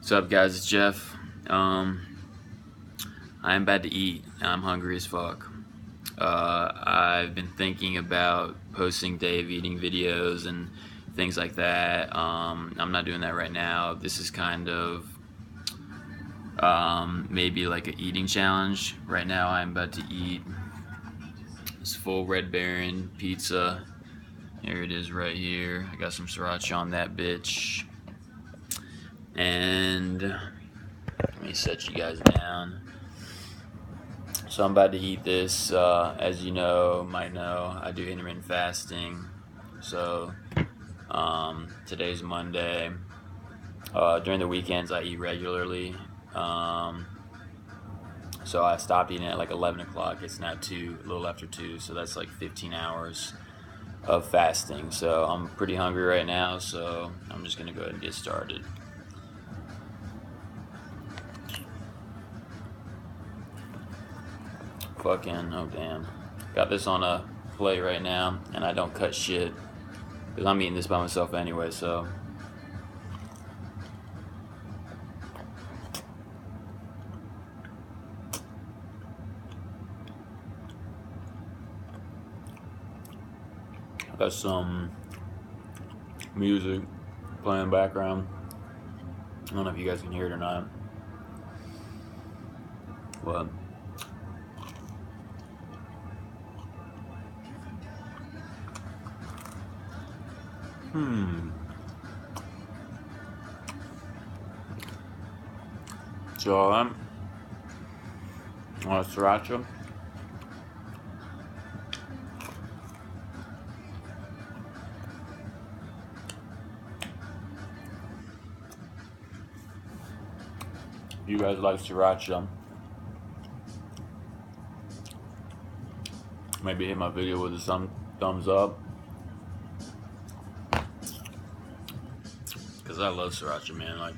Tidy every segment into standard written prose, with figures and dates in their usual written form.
What's up, guys? It's Jeff. I'm about to eat. I'm hungry as fuck. I've been thinking about posting day of eating videos and things like that. I'm not doing that right now. This is kind of maybe like an eating challenge. Right now, I'm about to eat this full Red Baron pizza. Here it is right here. I got some sriracha on that bitch. And let me set you guys down. So I'm about to eat this. As you might know, I do intermittent fasting. So today's Monday. During the weekends, I eat regularly. So I stopped eating at like 11 o'clock. It's now 2, a little after 2. So that's like 15 hours of fasting. So I'm pretty hungry right now. So I'm just going to go ahead and get started. Fucking, oh damn. Got this on a plate right now, and I don't cut shit. Because I'm eating this by myself anyway, so. Got some music playing in the background. I don't know if you guys can hear it or not. But so I'm on sriracha. If you guys like sriracha, maybe hit my video with some thumbs up. Because I love sriracha, man. Like,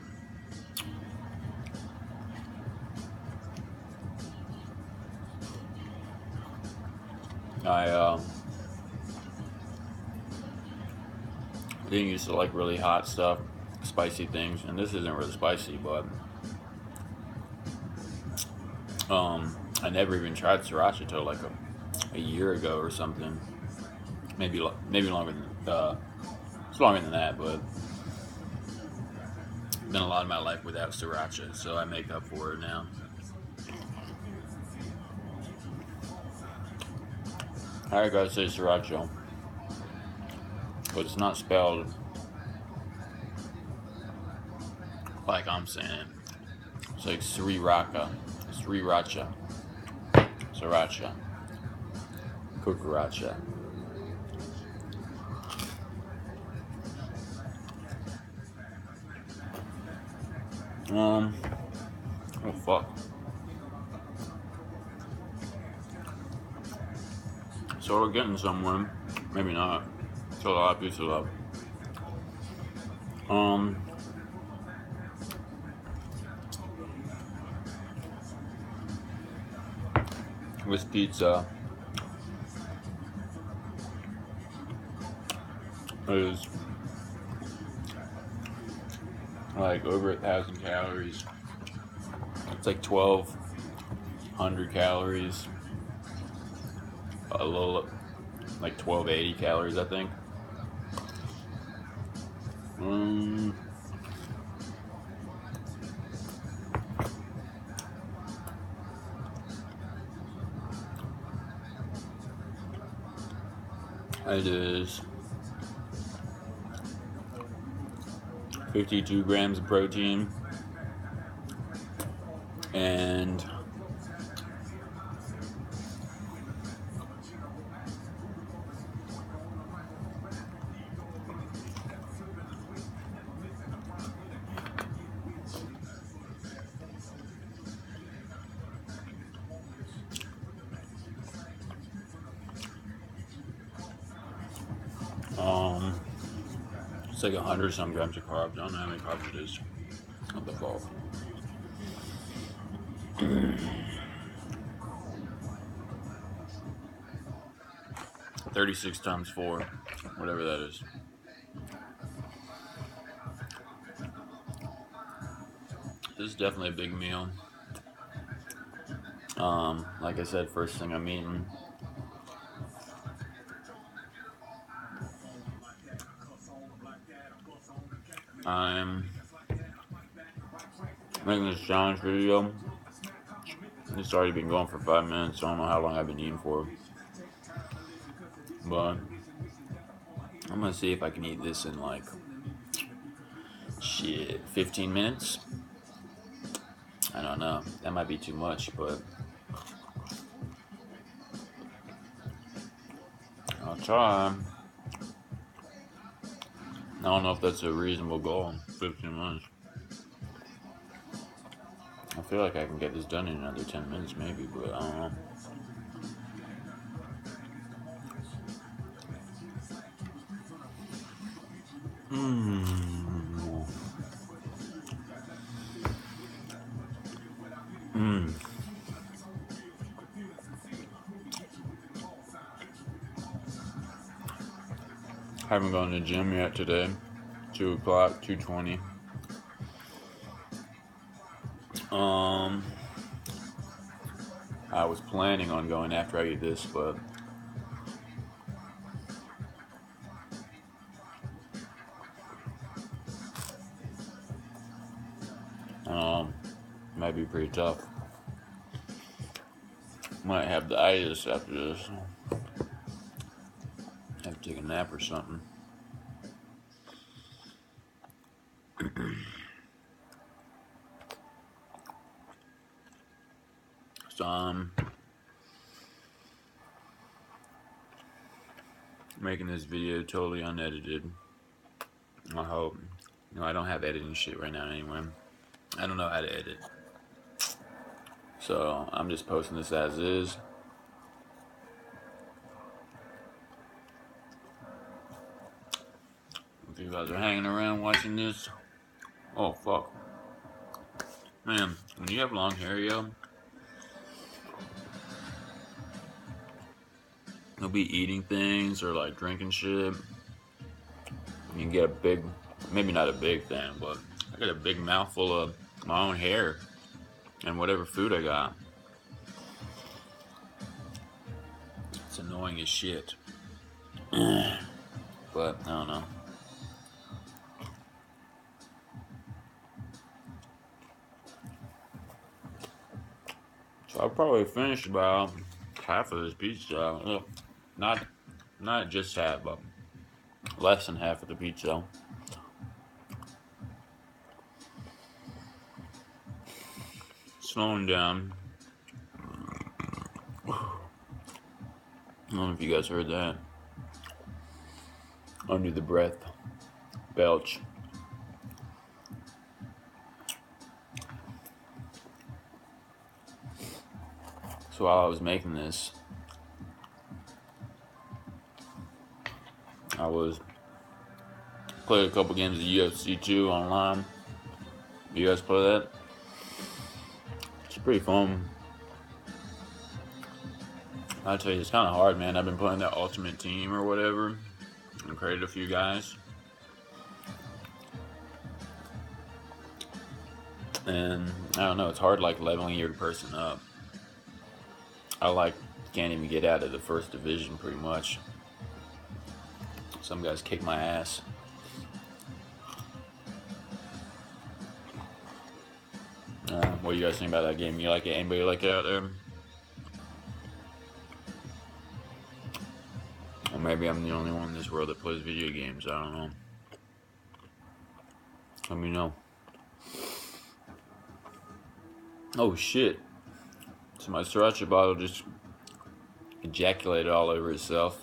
I didn't used to like really hot stuff, spicy things, and this isn't really spicy, but I never even tried sriracha till like a year ago or something. Maybe longer than it's longer than that, but been a lot of my life without sriracha, so I make up for it now. I gotta say sriracha, but it's not spelled like I'm saying it. It's like sriracha, sriracha, cucaracha. Oh fuck. So we're getting somewhere. Maybe not. Still a lot of pizza left. With pizza is like over 1,000 calories. It's like 1,200 calories. A little, like 1,280 calories, I think. It is 52 grams of protein and it's like 100 some grams of carbs. I don't know how many carbs it is. What the fuck? 36 times 4, whatever that is. This is definitely a big meal. Like I said, first thing I'm eating. I'm making this challenge video. It's already been going for 5 minutes. So I don't know how long I've been eating for. But I'm gonna see if I can eat this in like 15 minutes. I don't know. That might be too much, but I'll try. I don't know if that's a reasonable goal. 15 minutes. I feel like I can get this done in another 10 minutes, maybe, but I don't know. Haven't gone to the gym yet today. 2 o'clock, 2:20. I was planning on going after I eat this, but might be pretty tough. Might have the itis after this. Have to take a nap or something. So I'm making this video totally unedited. I hope. I don't have editing shit right now anyway. I don't know how to edit. So I'm just posting this as is. If you guys are hanging around watching this, oh fuck. Man, when you have long hair, yo, you'll be eating things or like drinking shit. You can get a big, maybe not a big thing, but I got a big mouthful of my own hair and whatever food I got. It's annoying as shit. But I don't know. So I probably finished about half of this pizza. Look, not just half, but less than half of the pizza. Slowing down. I don't know if you guys heard that. Under the breath. Belch. So while I was making this, I was playing a couple games of UFC 2 online. You guys play that? It's pretty fun. I tell you, it's kind of hard, man. I've been playing that Ultimate Team or whatever, and created a few guys. And I don't know, it's hard like leveling your person up. I can't even get out of the first division pretty much. Some guys kick my ass. What do you guys think about that game? You like it? Anybody like it out there? Or maybe I'm the only one in this world that plays video games. I don't know. Let me know. Oh shit. So my sriracha bottle just ejaculated all over itself.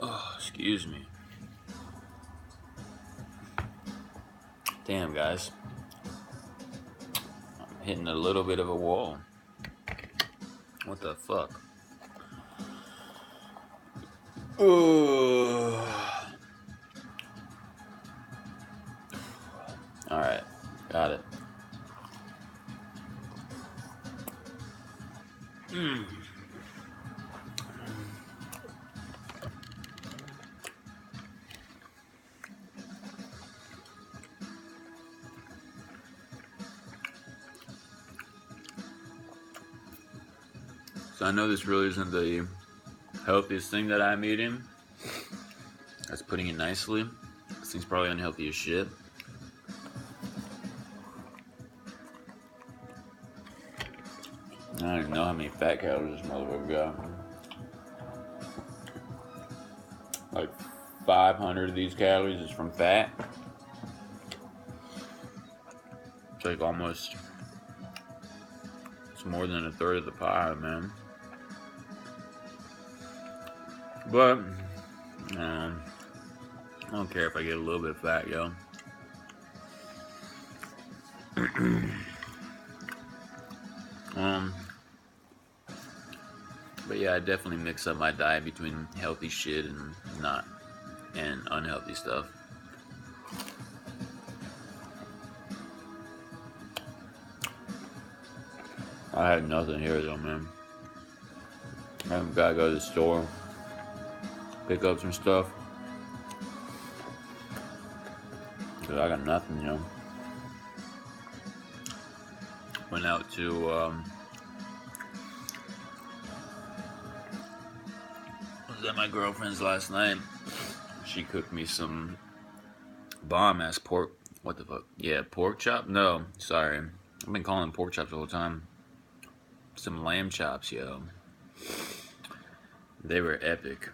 Oh, excuse me. Damn, guys. I'm hitting a little bit of a wall. What the fuck? So I know this really isn't the healthiest thing that I'm eating. That's putting it nicely. This thing's probably unhealthy as shit. I don't even know how many fat calories this motherfucker got. Like 500 of these calories is from fat. It's like almost, it's more than a third of the pie, man. But, I don't care if I get a little bit fat, yo. But yeah, I definitely mix up my diet between healthy shit and unhealthy stuff. I had nothing here though, man. I've gotta go to the store, pick up some stuff. Cause I got nothing, you know. Went out to was at my girlfriend's last night. She cooked me some bomb ass pork. What the fuck? Yeah, pork chop? No, sorry. I've been calling them pork chops all the time. Some lamb chops, yo. They were epic.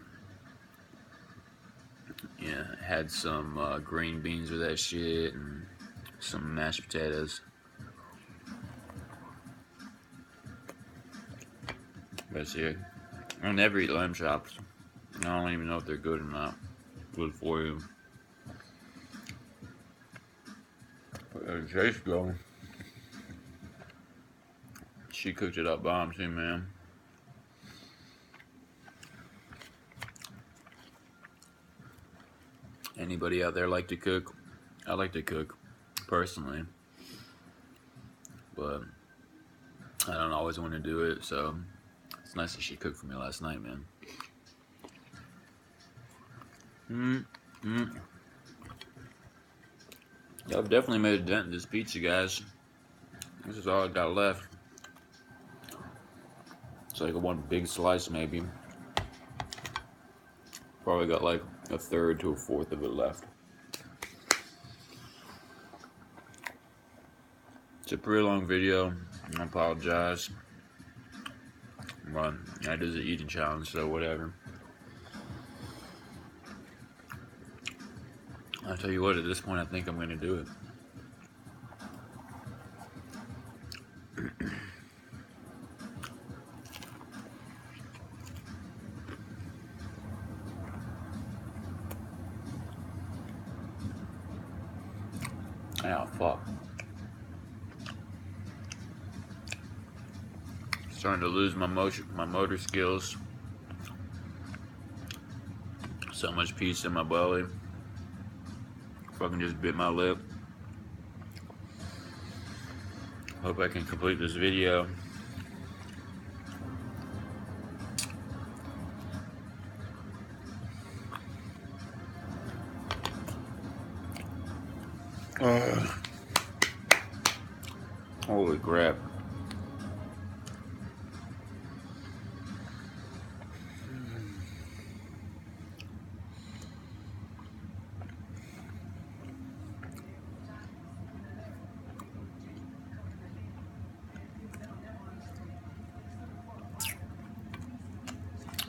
Yeah, had some green beans with that shit and some mashed potatoes. That's it. I never eat lamb chops. I don't even know if they're good or not. Good for you. But it tastes good. She cooked it up bomb too, man. Anybody out there like to cook? I like to cook, personally. But I don't always want to do it, so it's nice that she cooked for me last night, man. Yeah, I've definitely made a dent in this pizza, guys. This is all I got left. It's like one big slice, maybe. Probably got like a third to a fourth of it left. It's a pretty long video. I apologize. But I did the eating challenge, so whatever. I'll tell you what, at this point, I think I'm going to do it. Oh, fuck. Starting to lose my motor skills. So much peace in my belly. Fucking just bit my lip. Hope I can complete this video. Holy crap.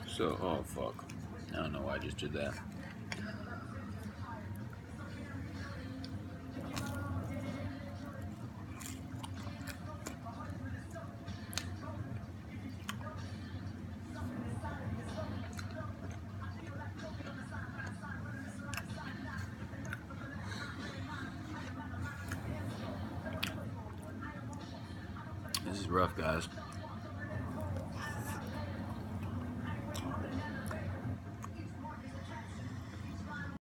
So, oh fuck. I don't know why I just did that. This is rough, guys.